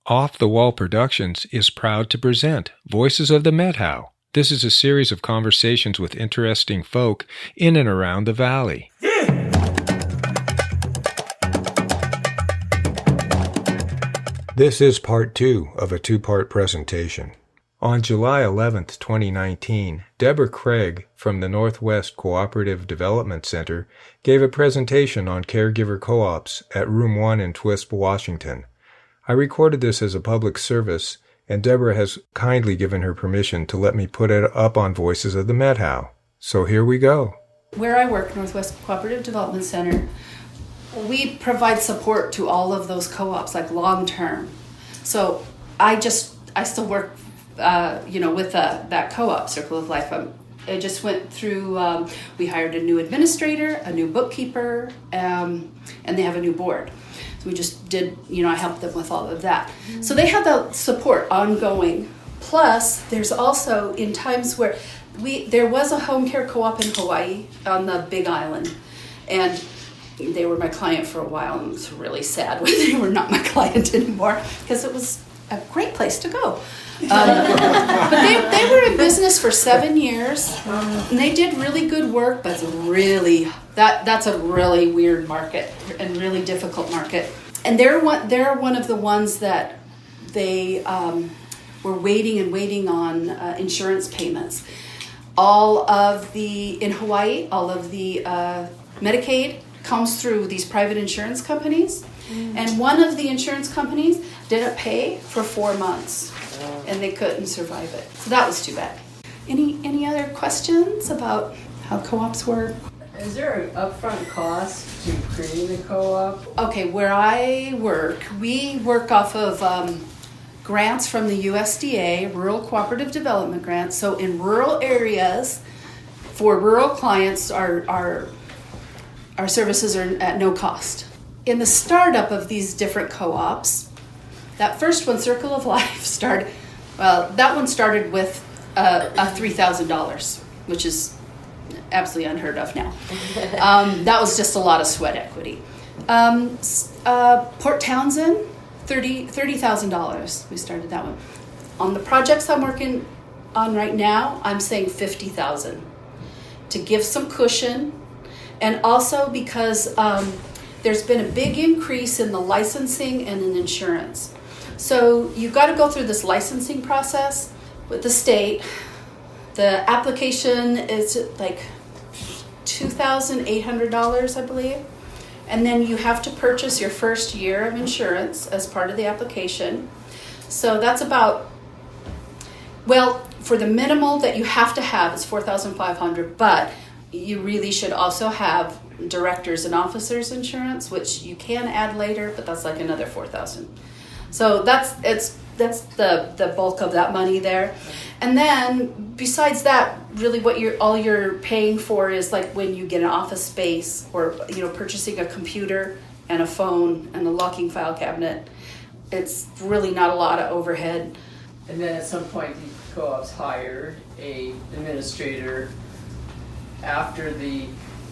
Off the Wall Productions is proud to present Voices of the Methow. This is a series of conversations with interesting folk in and around the valley. This is part 2 of a 2-part presentation. On July 11th, 2019, Deborah Craig from the North West Cooperative Development Center gave a presentation on caregiver co-ops at Room 1 in Twisp, Washington. I recorded this as a public service, and Deborah has kindly given her permission to let me put it up on Voices of the Methow. So here we go. Where I work, North West Cooperative Development Center, we provide support to all of those co-ops, like long-term. So I still work, with that co-op, Circle of Life. I just went through, we hired a new administrator, a new bookkeeper, and they have a new board. So we just did, I helped them with all of that. So they have the support ongoing. Plus, there's also in times where there was a home care co-op in Hawaii on the Big Island, and they were my client for a while, and it was really sad when they were not my client anymore because it was a great place to go. But they were in business for 7 years, and they did really good work, but that's a really weird market and really difficult market. And they're one of the ones that they were waiting on insurance payments. In Hawaii, all of the Medicaid comes through these private insurance companies, and one of the insurance companies didn't pay for 4 months, and they couldn't survive it. So that was too bad. Any other questions about how co-ops work? Is there an upfront cost to create a co-op? Okay, where I work, we work off of grants from the USDA, Rural Cooperative Development Grants. So in rural areas, for rural clients, our services are at no cost. In the startup of these different co-ops, that first one, Circle of Life, started with a $3,000, which is absolutely unheard of now. That was just a lot of sweat equity. Port Townsend, $30,000. We started that one. On the projects I'm working on right now, I'm saying $50,000 to give some cushion, and also because there's been a big increase in the licensing and in insurance. So you've got to go through this licensing process with the state. The application is like $2,800, I believe. And then you have to purchase your first year of insurance as part of the application. So that's for the minimal that you have to have is $4,500, but you really should also have directors and officers insurance, which you can add later, but that's like another $4,000. So that's the bulk of that money there. And then besides that, really what you're paying for is like when you get an office space or purchasing a computer and a phone and a locking file cabinet. It's really not a lot of overhead. And then at some point the co-ops hired a administrator after the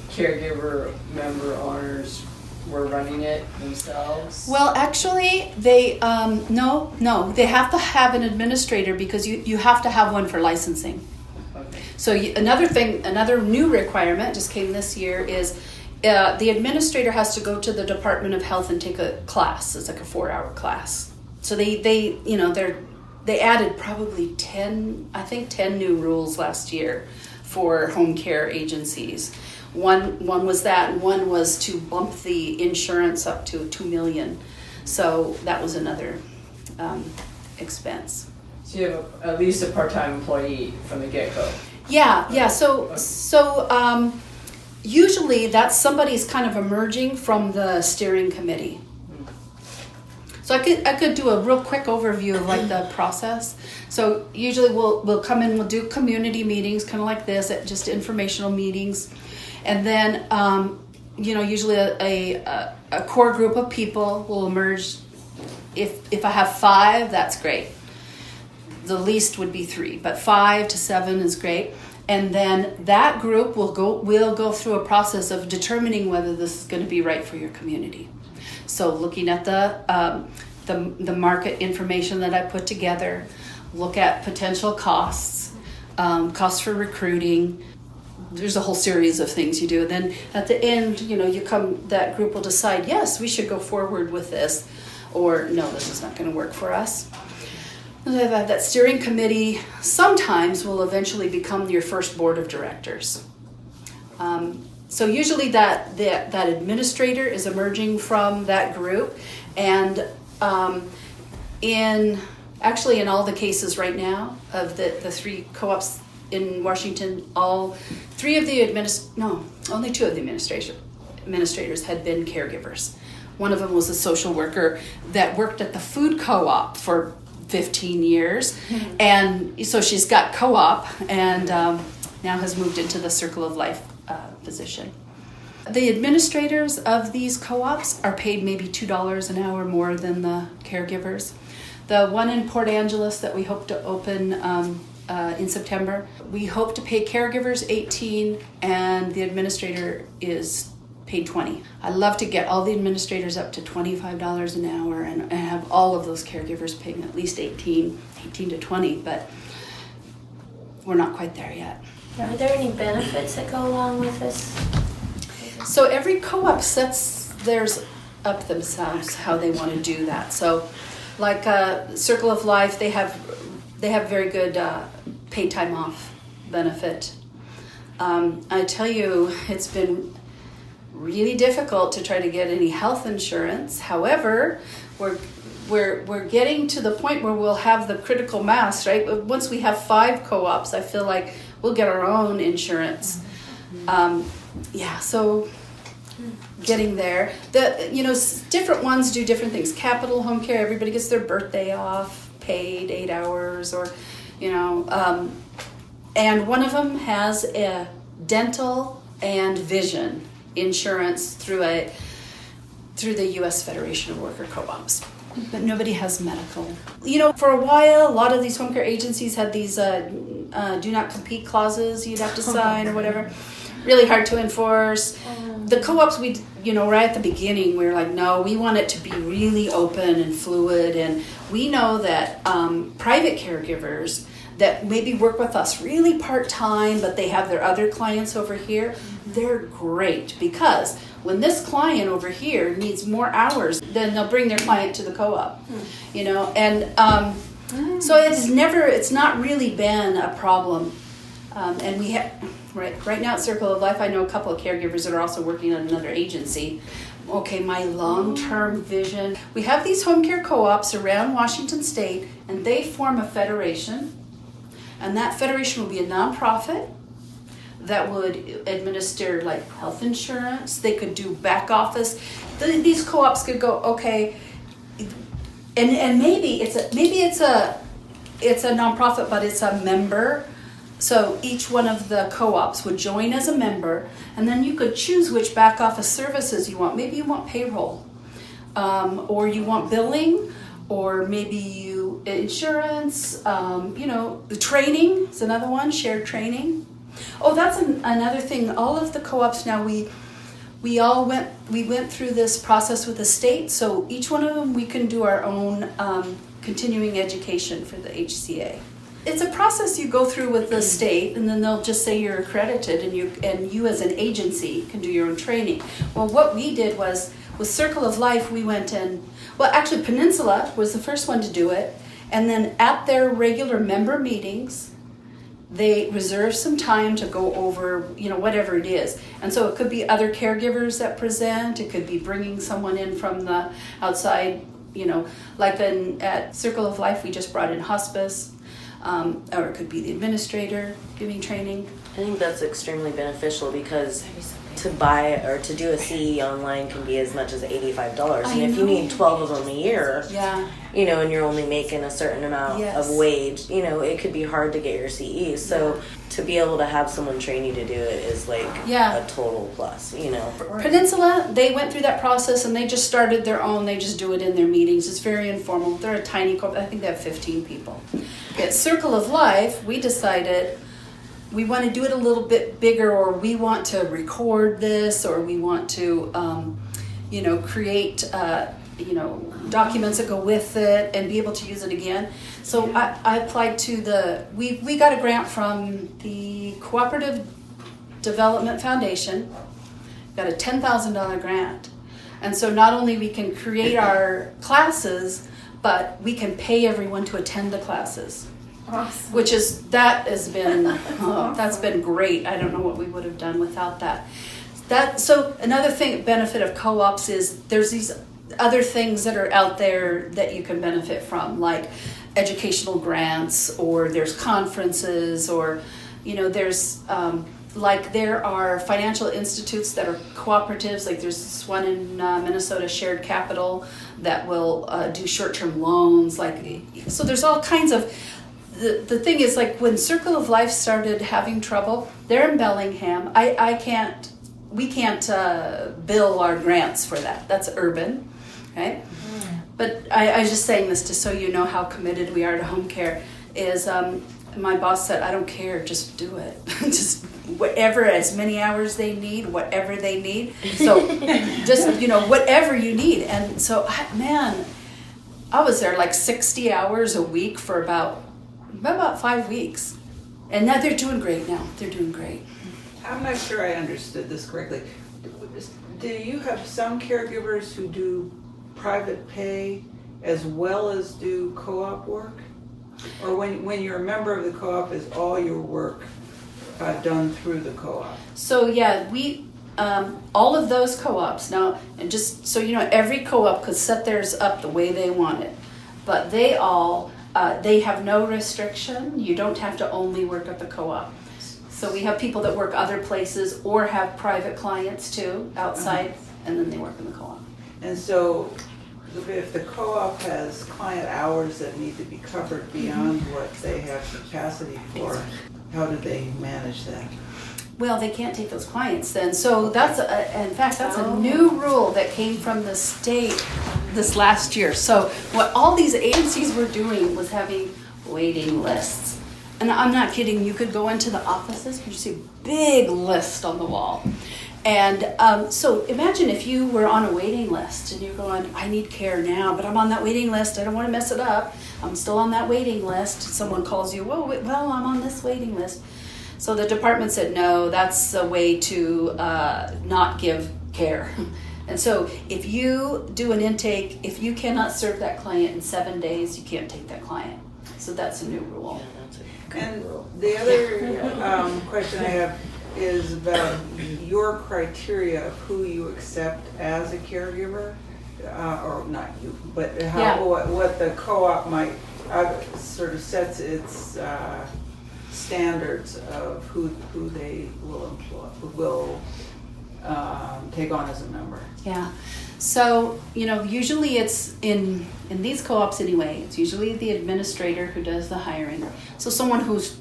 caregiver member owners were running it themselves? Well, actually, they they have to have an administrator because you have to have one for licensing. Okay. So another new requirement just came this year is the administrator has to go to the Department of Health and take a class. It's like a 4-hour class. So they added probably 10 new rules last year for home care agencies. One was that, and one was to bump the insurance up to $2 million. So that was another expense. So you have at least a part-time employee from the get-go. Yeah. So usually that's somebody's kind of emerging from the steering committee. So I could do a real quick overview of like the process. So usually we'll come in, we'll do community meetings, kind of like this, just informational meetings. And then, usually a core group of people will emerge. If I have 5, that's great. The least would be 3, but 5 to 7 is great. And then that group will go through a process of determining whether this is going to be right for your community. So looking at the the market information that I put together, look at potential costs, costs for recruiting. There's a whole series of things you do. And then at the end, that group will decide, yes, we should go forward with this, or no, this is not going to work for us. And that steering committee sometimes will eventually become your first board of directors. So usually that administrator is emerging from that group, and in all the cases right now of the 3 co-ops in Washington, only 2 of the administrators had been caregivers. One of them was a social worker that worked at the food co-op for 15 years, mm-hmm. and so she's got co-op and now has moved into the Circle of Life position. The administrators of these co-ops are paid maybe $2 an hour more than the caregivers. The one in Port Angeles that we hope to open in September, we hope to pay caregivers $18 and the administrator is paid $20. I'd love to get all the administrators up to $25 an hour and have all of those caregivers paying at least $18 to $20, but we're not quite there yet. Are there any benefits that go along with this? So every co-op sets theirs up themselves how they want to do that. So like Circle of Life, they have very good paid time off benefit. I tell you, it's been really difficult to try to get any health insurance. However, we're getting to the point where we'll have the critical mass, right? Once we have 5 co-ops, I feel like we'll get our own insurance. So getting there. Different ones do different things. Capital Home Care, everybody gets their birthday off, paid 8 hours, or and one of them has a dental and vision insurance through the U.S. Federation of Worker Co-ops. But nobody has medical. For a while, a lot of these home care agencies had these do not compete clauses you'd have to sign or whatever. Really hard to enforce. The co-ops, right at the beginning, we were like, no, we want it to be really open and fluid. And we know that private caregivers that maybe work with us really part-time, but they have their other clients over here, they're great, because when this client over here needs more hours, then they'll bring their client to the co-op, and so it's not really been a problem, and we have right now at Circle of Life, I know a couple of caregivers that are also working at another agency. Okay, my long-term vision, we have these home care co-ops around Washington State, and they form a federation, and that federation will be a nonprofit that would administer like health insurance. They could do back office. These co-ops could go, okay, and maybe it's a nonprofit, but it's a member. So each one of the co-ops would join as a member, and then you could choose which back office services you want. Maybe you want payroll, or you want billing, or maybe you insurance. The training is another one. Shared training. Oh, that's another thing. All of the co-ops now, we went through this process with the state. So each one of them, we can do our own continuing education for the HCA. It's a process you go through with the state, and then they'll just say you're accredited, and you as an agency can do your own training. Well, what we did was, with Circle of Life, we went in, well, actually Peninsula was the first one to do it, and then at their regular member meetings, they reserve some time to go over, whatever it is. And so it could be other caregivers that present, it could be bringing someone in from the outside, like at Circle of Life, we just brought in hospice. Or it could be the administrator giving training. I think that's extremely beneficial, because to buy or to do a CE online can be as much as $85. And if you need 12 of them a year, and you're only making a certain amount of wage, it could be hard to get your CE. So to be able to have someone train you to do it is like a total plus, Peninsula, they went through that process and they just started their own. They just do it in their meetings. It's very informal. They're a tiny corp. I think they have 15 people. At Circle of Life, we decided we want to do it a little bit bigger, or we want to record this, or we want to, create documents that go with it and be able to use it again. So I applied to we got a grant from the Cooperative Development Foundation, got a $10,000 grant. And so not only we can create our classes, but we can pay everyone to attend the classes. Awesome. That has been, that's been great. I don't know what we would have done without that. So another benefit of co-ops is there's these other things that are out there that you can benefit from, like educational grants, or there's conferences, or there's there are financial institutes that are cooperatives. Like there's this one in Minnesota, Shared Capital, that will do short-term loans. So there's all kinds of. The thing is, like when Circle of Life started having trouble, they're in Bellingham. We can't bill our grants for that. That's urban, right? But I was just saying this just so you know how committed we are to home care. Is my boss said, I don't care, just do it. Just whatever, as many hours they need, whatever they need. So just, whatever you need. And so, I was there like 60 hours a week for about 5 weeks. And now they're doing great now. They're doing great. I'm not sure I understood this correctly. Do you have some caregivers who do private pay as well as do co-op work? Or when you're a member of the co-op, is all your work done through the co-op? So yeah, we all of those co-ops now, and just so you know, every co-op could set theirs up the way they want it, but they have no restriction. You don't have to only work at the co-op. So we have people that work other places or have private clients too outside, and then they work in the co-op. And so if the co-op has client hours that need to be covered beyond what they have capacity for, how do they manage that? Well, they can't take those clients then. So that's a new rule that came from the state this last year. So what all these agencies were doing was having waiting lists. And I'm not kidding, you could go into the offices and you see a big list on the wall. And so imagine if you were on a waiting list and you're going, I need care now, but I'm on that waiting list. I don't want to mess it up. I'm still on that waiting list. Someone calls you, well, I'm on this waiting list. So the department said, no, that's a way to not give care. And so if you do an intake, if you cannot serve that client in 7 days, you can't take that client. So that's a new rule. And the other question I have is about your criteria of who you accept as a caregiver, or not you, but what the co-op might sort of sets its standards of who they will employ, will take on as a member. Yeah. So, usually it's in these co-ops anyway, it's usually the administrator who does the hiring. So someone who's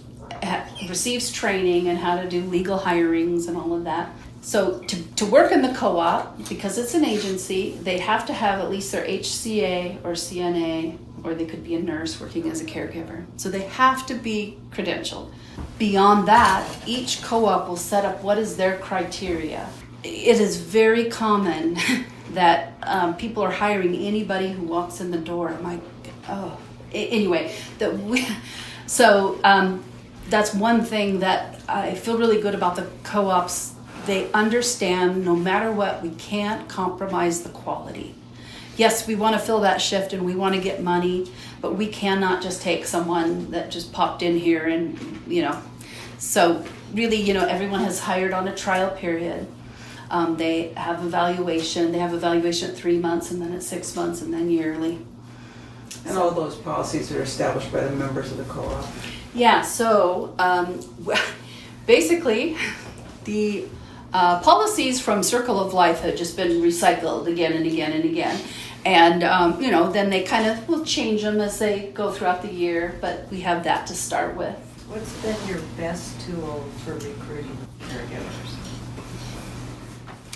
receives training in how to do legal hirings and all of that. So to work in the co-op, because it's an agency, they have to have at least their HCA or CNA, or they could be a nurse working as a caregiver. So they have to be credentialed. Beyond that, each co-op will set up what is their criteria. It is very common that people are hiring anybody who walks in the door. Anyway, that's one thing that I feel really good about the co-ops. They understand no matter what, we can't compromise the quality. Yes, we want to fill that shift and we want to get money, but we cannot just take someone that just popped in here and, So really, everyone has hired on a trial period. They have evaluation. They have evaluation at 3 months, and then at 6 months, and then yearly. And all those policies are established by the members of the co-op. Yeah. So basically, the policies from Circle of Life have just been recycled again and again and again, and then they kind of will change them as they go throughout the year. But we have that to start with. What's been your best tool for recruiting caregivers?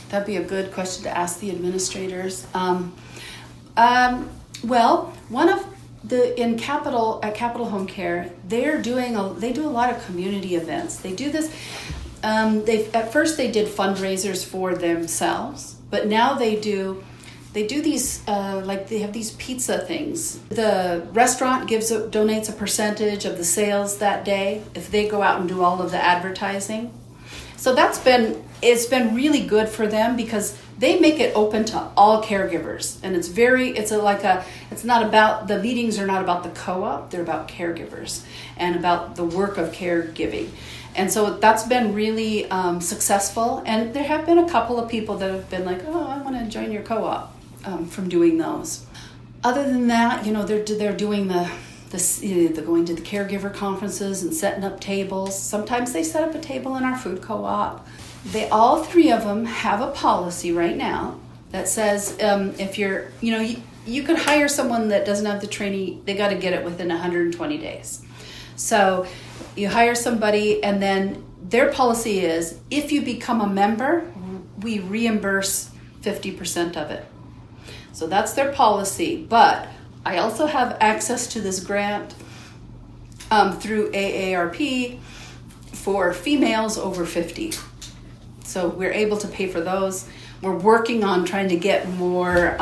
That'd be a good question to ask the administrators. Well, one of at Capital Home Care, they do a lot of community events. They do this. At first they did fundraisers for themselves, but now they do They do these, they have these pizza things. The restaurant donates a percentage of the sales that day if they go out and do all of the advertising. So it's been really good for them because they make it open to all caregivers. And the meetings are not about the co-op, they're about caregivers and about the work of caregiving. And so that's been really successful. And there have been a couple of people that have been like, oh, I want to join your co-op from doing those. Other than that, they're doing they're going to the caregiver conferences and setting up tables. Sometimes they set up a table in our food co-op. All three of them have a policy right now that says if you're, you could hire someone that doesn't have the training, they got to get it within 120 days. So you hire somebody, and then their policy is if you become a member, we reimburse 50% of it. So that's their policy. But I also have access to this grant through AARP for females over 50. So we're able to pay for those. We're working on trying to get more,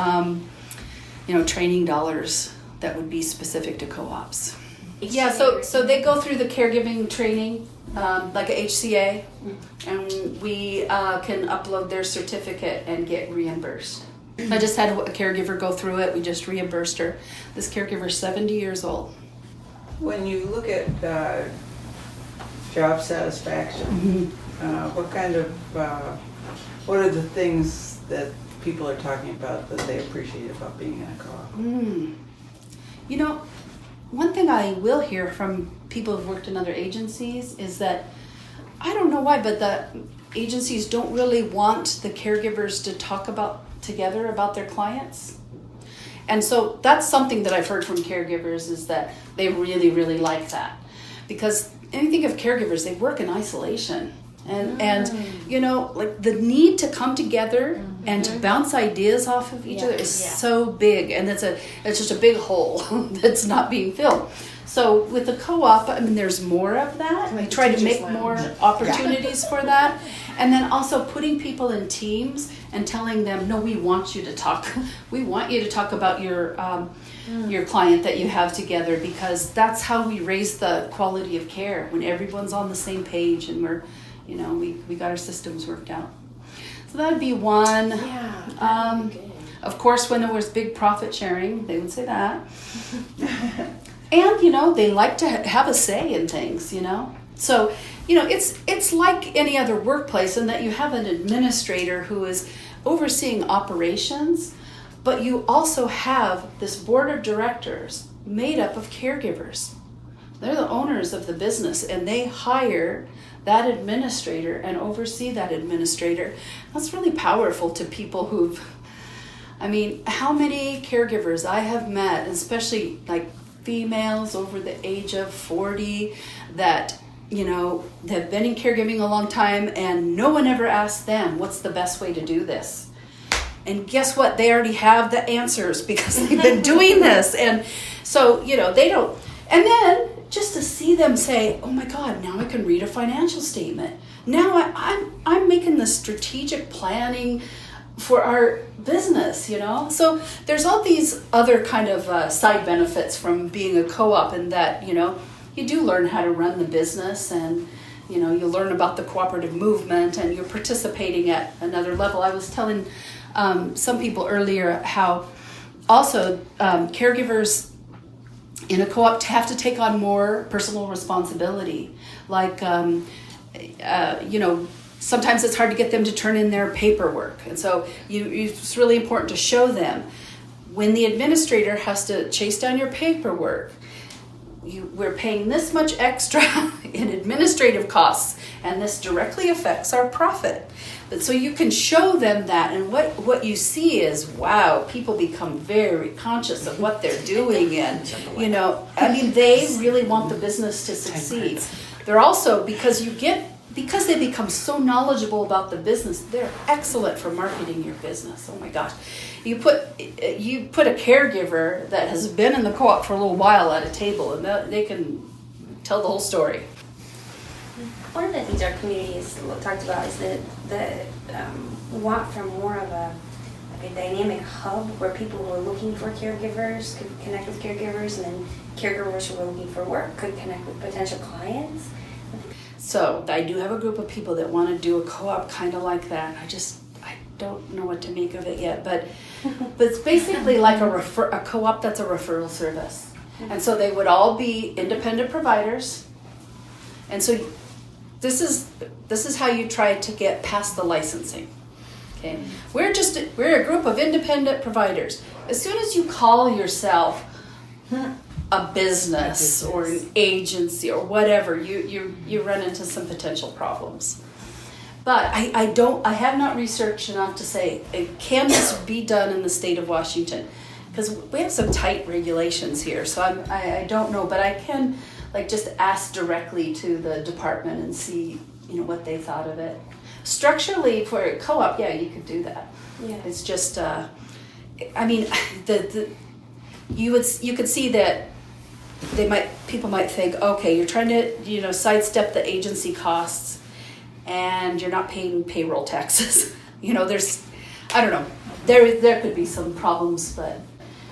training dollars that would be specific to co-ops. Yeah, so they go through the caregiving training, like a HCA, and we can upload their certificate and get reimbursed. I just had a caregiver go through it. We just reimbursed her. This caregiver's 70 years old. When you look at job satisfaction, what are the things that people are talking about that they appreciate about being in a co-op? One thing I will hear from people who've worked in other agencies is that, I don't know why, but the agencies don't really want the caregivers to talk together about their clients. And so that's something that I've heard from caregivers is that they really, really like that. Because when you think of caregivers, they work in isolation. And the need to come together and to bounce ideas off of each other is so big, and it's just a big hole that's not being filled. So with the co-op, there's more of that. We try to make more opportunities for that, and then also putting people in teams and telling them, no, we want you to talk. We want you to talk about your client that you have together, because that's how we raise the quality of care, when everyone's on the same page and we're we got our systems worked out. So that would be one. Yeah. Of course, when there was big profit sharing, they would say that. And, they like to have a say in things, So, it's like any other workplace in that you have an administrator who is overseeing operations, but you also have this board of directors made up of caregivers. They're the owners of the business, and they hire that administrator and oversee that administrator. That's really powerful to people how many caregivers I have met, especially like females over the age of 40 that, have been in caregiving a long time, and no one ever asked them, what's the best way to do this? And guess what? They already have the answers because they've been doing this. And so, they don't. And then just to see them say, oh my God, now I can read a financial statement. Now I'm making the strategic planning for our business, So there's all these other kind of side benefits from being a co-op, in that, you do learn how to run the business, and, you learn about the cooperative movement, and you're participating at another level. I was telling some people earlier how also caregivers in a co-op have to take on more personal responsibility. Like, sometimes it's hard to get them to turn in their paperwork. And so it's really important to show them when the administrator has to chase down your paperwork, we're paying this much extra in administrative costs, and this directly affects our profit. But so you can show them that, and what you see is, wow, people become very conscious of what they're doing, and they really want the business to succeed. They're also, because they become so knowledgeable about the business, they're excellent for marketing your business. Oh my gosh. You put a caregiver that has been in the co-op for a little while at a table, and they can tell the whole story. One of the things our community has talked about is the want for more of a like a dynamic hub where people who are looking for caregivers could connect with caregivers, and then caregivers who are looking for work could connect with potential clients. So I do have a group of people that want to do a co-op kind of like that. I don't know what to make of it yet, but it's basically like a co-op that's a referral service. And so they would all be independent providers. And so this is how you try to get past the licensing. Okay, we're a group of independent providers. As soon as you call yourself a business or an agency or whatever, you run into some potential problems. But I have not researched enough to say, can this be done in the state of Washington? Because we have some tight regulations here, so I don't know, but I can just ask directly to the department and see what they thought of it. Structurally, for a co-op, yeah, you could do that. Yeah. It's just, you could see that people might think, okay, you're trying to sidestep the agency costs, and you're not paying payroll taxes. There's, I don't know, there could be some problems, but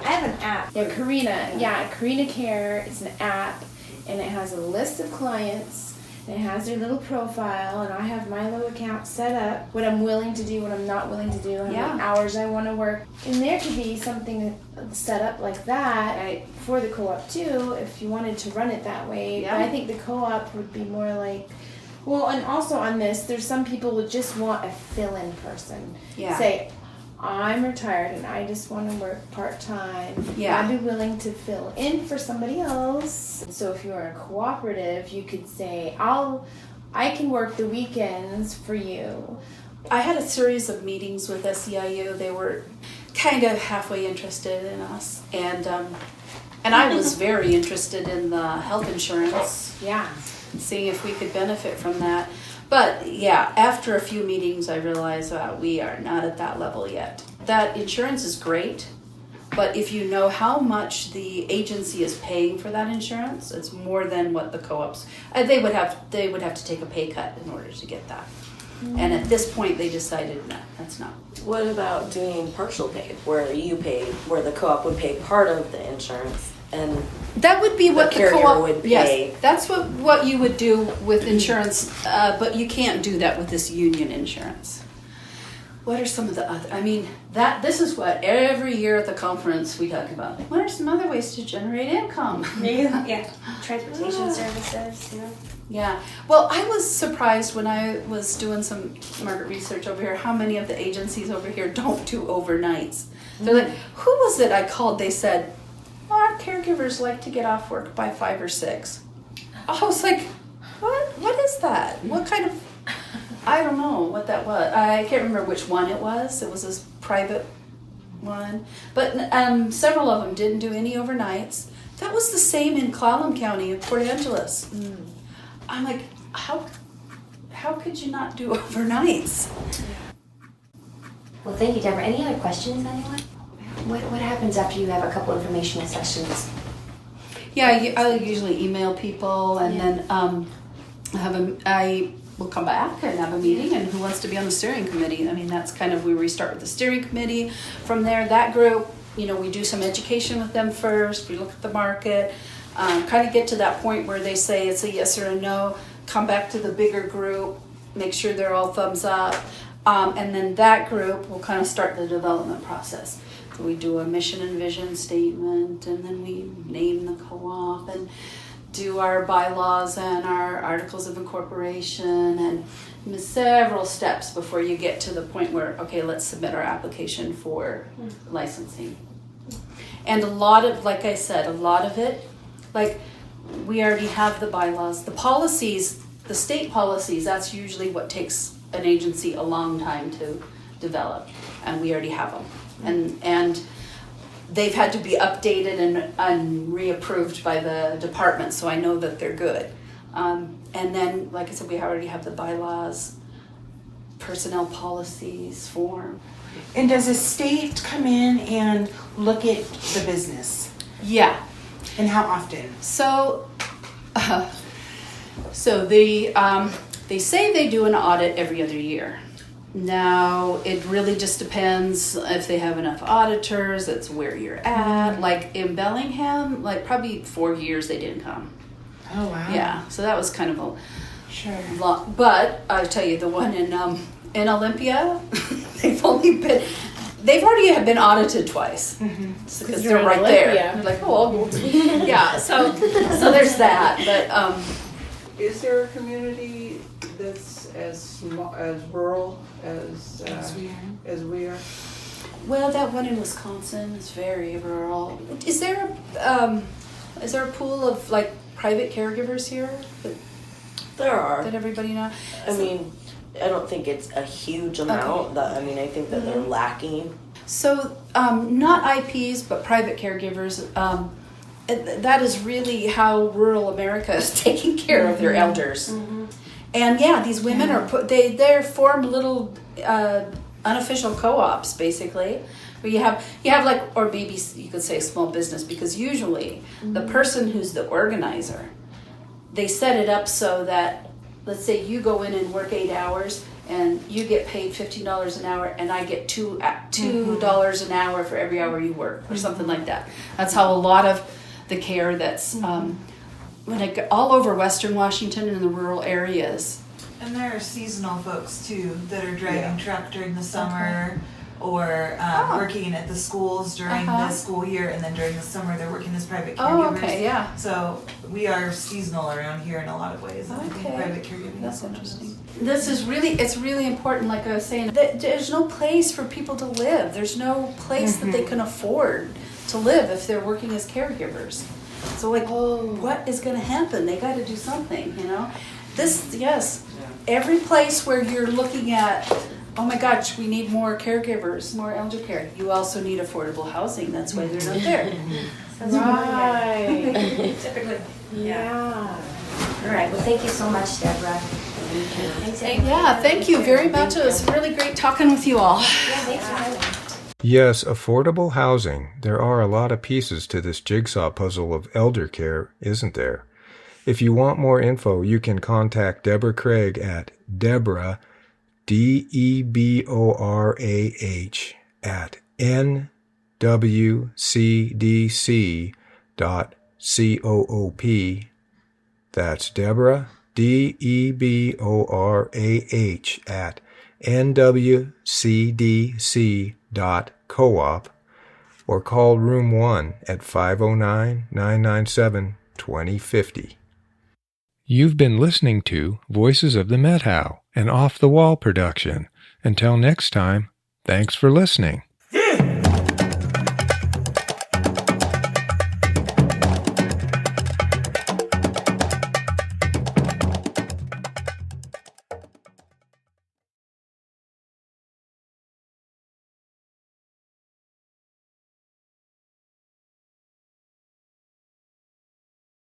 I have an app. Yeah, Carina Care is an app, and it has a list of clients. It has their little profile, and I have my little account set up, what I'm willing to do, what I'm not willing to do, how many hours I want to work. And there could be something set up like that for the co-op too, if you wanted to run it that way. Yeah. But I think the co-op would be more like, well, and also on this, there's some people who just want a fill-in person. Yeah. Say, I'm retired and I just want to work part-time. Yeah. I'd be willing to fill in for somebody else. So if you're a cooperative, you could say, I can work the weekends for you. I had a series of meetings with SEIU. They were kind of halfway interested in us. And I was very interested in the health insurance. Yeah. Seeing if we could benefit from that. But yeah, after a few meetings, I realized we are not at that level yet. That insurance is great, but if you know how much the agency is paying for that insurance, it's more than what the co-ops. They would have to take a pay cut in order to get that. Mm-hmm. And at this point, they decided no, that's not. What about doing partial pay, where the co-op would pay part of the insurance? And that would be what the co-op would pay. Yes, that's what you would do with insurance, but you can't do that with this union insurance. What are some of the other? This is what every year at the conference we talk about. What are some other ways to generate income? Yeah, transportation services. Yeah. Well, I was surprised when I was doing some market research over here how many of the agencies over here don't do overnights. They're like, who was it I called? They said, our caregivers like to get off work by 5 or 6. I was like, what is that? What kind of, I don't know what that was. I can't remember which one it was. It was this private one. But several of them didn't do any overnights. That was the same in Clallam County in Port Angeles. Mm. I'm like, how could you not do overnights? Well, thank you, Deborah. Any other questions, anyone? What happens after you have a couple informational sessions? Yeah, I usually email people, and then I will come back and have a meeting, and who wants to be on the steering committee. That's kind of where we start with the steering committee. From there, that group, we do some education with them first. We look at the market, kind of get to that point where they say it's a yes or a no. Come back to the bigger group, make sure they're all thumbs up, and then that group will kind of start the development process. So we do a mission and vision statement, and then we name the co-op and do our bylaws and our articles of incorporation, and several steps before you get to the point where, okay, let's submit our application for licensing. And a lot of, like I said, like we already have the bylaws. The policies, the state policies, that's usually what takes an agency a long time to develop, and we already have them. And they've had to be updated and reapproved by the department, so I know that they're good. And then, like I said, we already have the bylaws, personnel policies, form. And does the state come in and look at the business? Yeah. And how often? So they say they do an audit every other year. Now, it really just depends if they have enough auditors, that's where you're at. Like in Bellingham, like probably 4 years they didn't come. Oh, wow. Yeah, so that was kind of a Sure. long, but I tell you, the one in Olympia, they've already been audited twice. Because they're right there. They're like, oh, yeah, so there's that, but Is there a community that's as small, as rural as we are? well, that one in Wisconsin is very rural. Is there a pool of like private caregivers here There are. that everybody knows? I mean, I don't think it's a huge amount. I think that they're lacking. So, not IPs, but private caregivers. That is really how rural America is taking care of their elders. And yeah, these women are they form little unofficial co-ops basically, where you have like, or maybe you could say a small business, because usually the person who's the organizer, they set it up so that, let's say you go in and work 8 hours and you get paid $15 an hour and I get $2 an hour for every hour you work, or something like that. That's how a lot of the care that's all over Western Washington and the rural areas. And there are seasonal folks too that are driving truck during the summer, or working at the schools during the school year, and then during the summer they're working as private caregivers. Oh, okay, yeah. So we are seasonal around here in a lot of ways. And I think private caregiving That's is one of interesting. those. It's really important, like I was saying, that there's no place for people to live. There's no place that they can afford to live if they're working as caregivers. So like, what is going to happen? They got to do something, you know? Every place where you're looking at, oh my gosh, we need more caregivers, more elder care. You also need affordable housing. That's why they're not there. Right. Typically. Yeah. All right. Well, thank you so much, Deborah. Yeah, thank you very much. It was really great talking with you all. Yeah, thanks for having me. Yes, affordable housing. There are a lot of pieces to this jigsaw puzzle of elder care, isn't there? If you want more info, you can contact Deborah Craig at Deborah, DEBORAH, at nwcdc.coop. That's Deborah, DEBORAH, at nwcdc.coop, or call Room 1 at 509-997-2050. You've been listening to Voices of the Methow, an off-the-wall production. Until next time, thanks for listening.